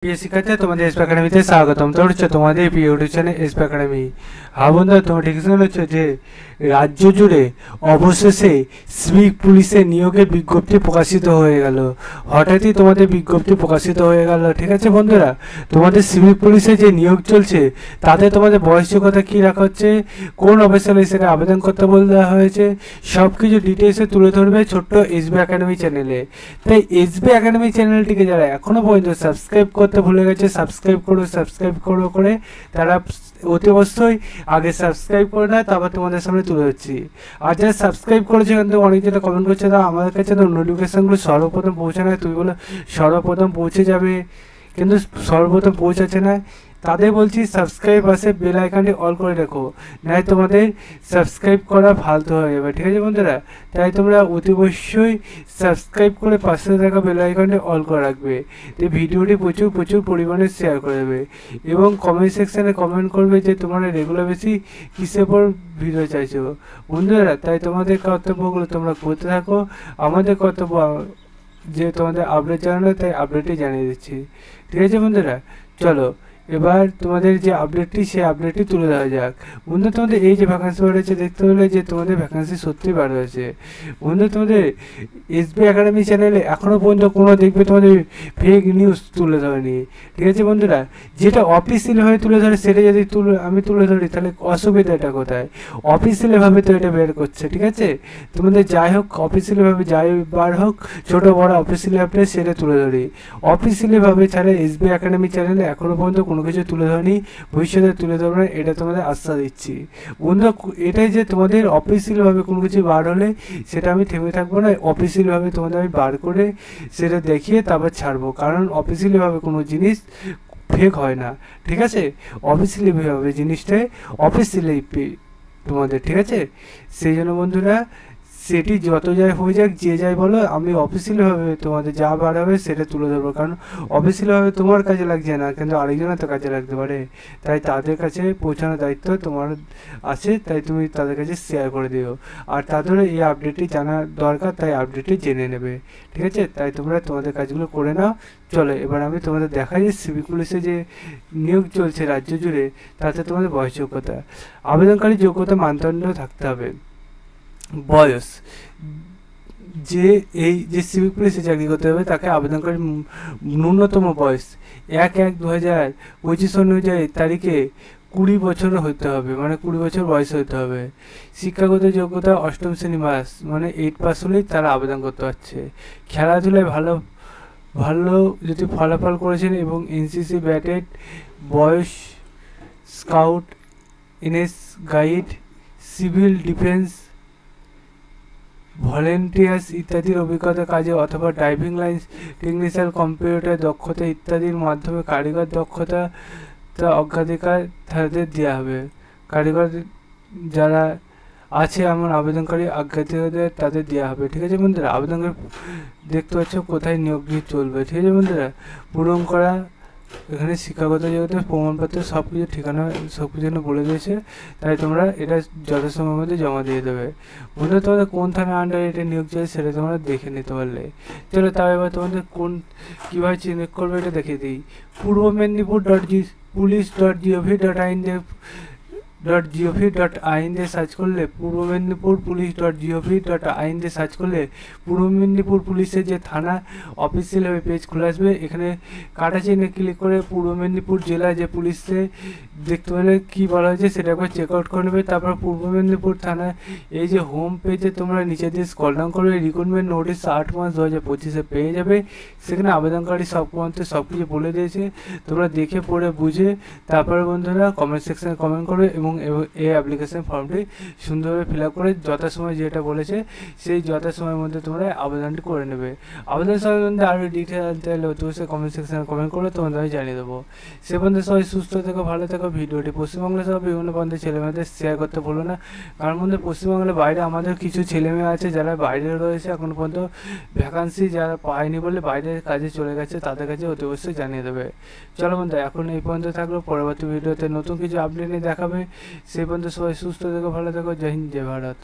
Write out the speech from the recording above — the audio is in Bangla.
প্রিয় শিক্ষার্থী, তোমাদের এসপি একাডেমিতে স্বাগতম। তো হচ্ছে তোমাদের প্রিয় ইউটিউব চ্যানেল এসপি একাডেমি। হ্যাঁ বন্ধুরা, তোমরা ঠিক শুনেছো যে রাজ্য জুড়ে অবশেষে সিভিক পুলিশের নিয়োগের বিজ্ঞপ্তি প্রকাশিত হয়ে গেল। হঠাৎই তোমাদের বিজ্ঞপ্তি প্রকাশিত হয়ে গেল। ঠিক আছে বন্ধুরা, তোমাদের সিভিক পুলিশে যে নিয়োগ চলছে তাতে তোমাদের বয়সযোগ্যতা কী রাখা হচ্ছে, কোন অফিসারে সেটা আবেদন করতে বলে দেওয়া হয়েছে, সব কিছু ডিটেলসে তুলে ধরবে ছোট্ট এসবি একাডেমি চ্যানেলে। তাই এসবি একাডেমি চ্যানেলটিকে যারা এখনও পর্যন্ত সাবস্ক্রাইব করতে ভুলে গেছে, সাবস্ক্রাইব করো করে তারা অতি অবশ্যই আগে সাবস্ক্রাইব করে নেয়, তারপর তোমাদের সামনে তুলে ধরছি। আর যারা সাবস্ক্রাইব করেছে কিন্তু অনেক যেটা কমেন্ট করছে, তা আমাদের কাছে তো নোটিফিকেশানগুলো সর্বপ্রথম পৌঁছে নেয়, তুই বলে সর্বপ্রথম পৌঁছে যাবে, কিন্তু সর্বপ্রথম পৌঁছাচ্ছে না। তাদের বলছি সাবস্ক্রাইব আসে, বেল আইকনটি অল করে রাখো, নাই তোমাদের সাবস্ক্রাইব করা ফালতু হয়ে যাবে। ঠিক আছে বন্ধুরা, তাই তোমরা অতি অবশ্যই সাবস্ক্রাইব করে পাশে থাকা বেল আইকনটি অল করে রাখবে। তো ভিডিওটি প্রচুর পরিমাণে শেয়ার করে দেবে এবং কমেন্ট সেকশানে কমেন্ট করবে যে তোমরা রেগুলার বেশি কিসের পর ভিডিও চাইছো বন্ধুরা। তাই তোমাদের কর্তব্যগুলো তোমরা করতে থাকো, আমাদের কর্তব্য যে তোমাদের আপডেট জানানো, তাই আপডেটই জানিয়ে দিচ্ছি। ঠিক আছে বন্ধুরা, চলো এবার তোমাদের যে আপডেটটি সেই আপডেটটি তুলে দেওয়া যাক। বন্ধু, তোমাদের এই যে ভ্যাকান্সি বার হয়েছে, দেখতে পেলে যে তোমাদের ভ্যাকান্সি সত্যিই বার হয়েছে। বন্ধু, তোমাদের এসবি একাডেমি চ্যানেলে এখনও পর্যন্ত কোনো দেখবে তোমাদের ফেক নিউজ তুলে ধরেনি। ঠিক আছে বন্ধুরা, যেটা অফিসিয়ালভাবে তুলে ধরে সেটা যদি আমি তুলে ধরি তাহলে অসুবিধাটা কোথায়? অফিসিয়ালভাবে তো এটা বের করছে। ঠিক আছে, তোমাদের যাই হোক অফিসিয়ালভাবে যাই বার হোক, ছোটো বড় অফিসিয়াল আপডেট সেটা তুলে ধরি। অফিসিয়ালভাবে ছাড়া এসবি একাডেমি চ্যানেলে এখনও পর্যন্ত কোনো কিছু তুলে ধরেনি, ভবিষ্যতে তুলে ধরবে না, এটা তোমাদের আশ্বাস দিচ্ছি। বন্ধুরা, এটাই যে তোমাদের অফিসিয়ালভাবে কোনো কিছু বার হলে সেটা আমি থেমে থাকবো না, অফিসিয়ালভাবে তোমাদের আমি বার করে সেটা দেখিয়ে তারপর ছাড়বো, কারণ অফিসিয়ালভাবে কোনো জিনিস ফেক হয় না। ঠিক আছে, অফিসিয়ালিভাবে জিনিসটাই অফিসিয়ালি তোমাদের। ঠিক আছে, সেই জন্য বন্ধুরা সেটি যত যাই হয়ে যাক, যে যাই বলো, আমি অফিসিয়ালভাবে তোমাদের যা বার হবে সেটা তুলে ধরবো, কারণ অফিসিয়ালভাবে তোমার কাজে লাগছে না, কিন্তু আরেকজনের তো কাজে লাগতে পারে। তাই তাদের কাছে পৌঁছানোর দায়িত্ব তোমার আছে, তাই তুমি তাদের কাছে শেয়ার করে দিও। আর তাদের এই আপডেটটি জানার দরকার, তাই আপডেটটি জেনে নেবে। ঠিক আছে, তাই তোমরা তোমাদের কাজগুলো করে নাও। চলো এবার আমি তোমাদের দেখাই যে সিভিক পুলিশে যে নিয়োগ চলছে রাজ্য জুড়ে, তাতে তোমাদের বয়স যোগ্যতা, আবেদনকারী যোগ্যতা মানদণ্ড থাকতে হবে। বয়স, যে এই যে সিভিক পুলিশে চাকরি করতে হবে তাকে আবেদনকারী ন্যূনতম বয়স 1/1/2025 অনুযায়ী তারিখে 20 বছর হতে হবে, মানে 20 বছর বয়স হতে হবে। শিক্ষাগত যোগ্যতা অষ্টম শ্রেণী পাস, মানে 8 পাস হলেই তারা আবেদন করতে পারছে। খেলাধুলায় ভালো যদি ফলাফল করেছেন এবং এনসিসি ব্যাটেড, বয়স scout, NS guide, civil defence, volunteers ইত্যাদির অভিজ্ঞতা কাজে অথবা ড্রাইভিং লাইসেন্স, টেকনিক্যাল কম্পিউটার দক্ষতা ইত্যাদির মাধ্যমে কারিগর দক্ষতা অগ্রাধিকার তাদের দেওয়া হবে। কারিগর যারা আছে আমার আবেদনকারী অগ্রাধিকার তাদের দেওয়া হবে। ঠিক আছে বন্ধুরা, আবেদনকারী দেখতে পাচ্ছ কোথায় নিয়োগ চলবে। ঠিক আছে বন্ধুরা, পূরণ করা এখানে শিক্ষাগত জগতে প্রমাণপত্র সব কিছু ঠিকানা সব কিছু বলে দিয়েছে, তাই তোমরা এটা যথাসময়ের মধ্যে জমা দিয়ে দেবে। বন্ধুরা, তোমাদের কোন থানার আন্ডারে এটা নিয়োগ চলছে সেটা তোমরা দেখে নিতে পারলে। চলো তাও এবার তোমাদের কীভাবে চিহ্নিত করবে এটা দেখে দিই। পূর্ব মেদিনীপুর pulice.gov.in দিয়ে সার্চ করলে, পূর্ব মেদিনীপুর pulice.gov.in দিয়ে সার্চ করলে পূর্ব মেদিনীপুর পুলিশের যে থানা অফিসিয়ালভাবে পেজ খুলে আসবে। এখানে কাটা চিহ্নে ক্লিক করে পূর্ব মেদিনীপুর জেলা যে পুলিশে দেখতে পেলে কী বলা হয়েছে সেটা একবার চেক আউট করে নেবে। তারপর পূর্ব মেদিনীপুর থানায় এই যে হোম পেজে তোমরা নিচে দিয়ে স্ক্রল ডাউন করবে, রিক্রুটমেন্ট নোটিশ 8/5/2025 পেয়ে যাবে। সেখানে আবেদনকারী সব কিছু বলে দিয়েছে, তোমরা দেখে পড়ে বুঝে তারপরে বন্ধুরা কমেন্ট সেকশানে কমেন্ট করবে এবং এই অ্যাপ্লিকেশন ফর্মটি সুন্দরভাবে ফিল আপ করে যথাসময় যেটা বলেছে সেই যথাসময়ের মধ্যে তোমরা আবেদনটি করে নেবে। আবেদন সম্বন্ধে আরও ডিটেল জানতে হলে অবশ্যই কমেন্ট সেকশানে কমেন্ট করলে তোমাদের আমি জানিয়ে দেবো। সে পর্যন্ত সবাই সুস্থ থেকো, ভালো থেকো। ভিডিওটি পশ্চিমবঙ্গের সব বিভিন্ন প্রান্তের ছেলেমেয়েদের শেয়ার করতে ভুলো না, কারণ মধ্যে পশ্চিমবঙ্গের বাইরে আমাদের কিছু ছেলেমেয়ে আছে যারা বাইরে রয়েছে, এখনও পর্যন্ত ভ্যাকান্সি যারা পায়নি বলে বাইরের কাজে চলে গেছে, তাদের কাছে অতি অবশ্যই জানিয়ে দেবে। চলো বন্ধু, এখন এই পর্যন্ত থাকলো, পরবর্তী ভিডিওতে নতুন কিছু আপডেট নিয়ে দেখাবে। সেই পর্যন্ত সবাই সুস্থ থেকো, ভালো থেকো। জয় হিন্দ, জয় ভারত।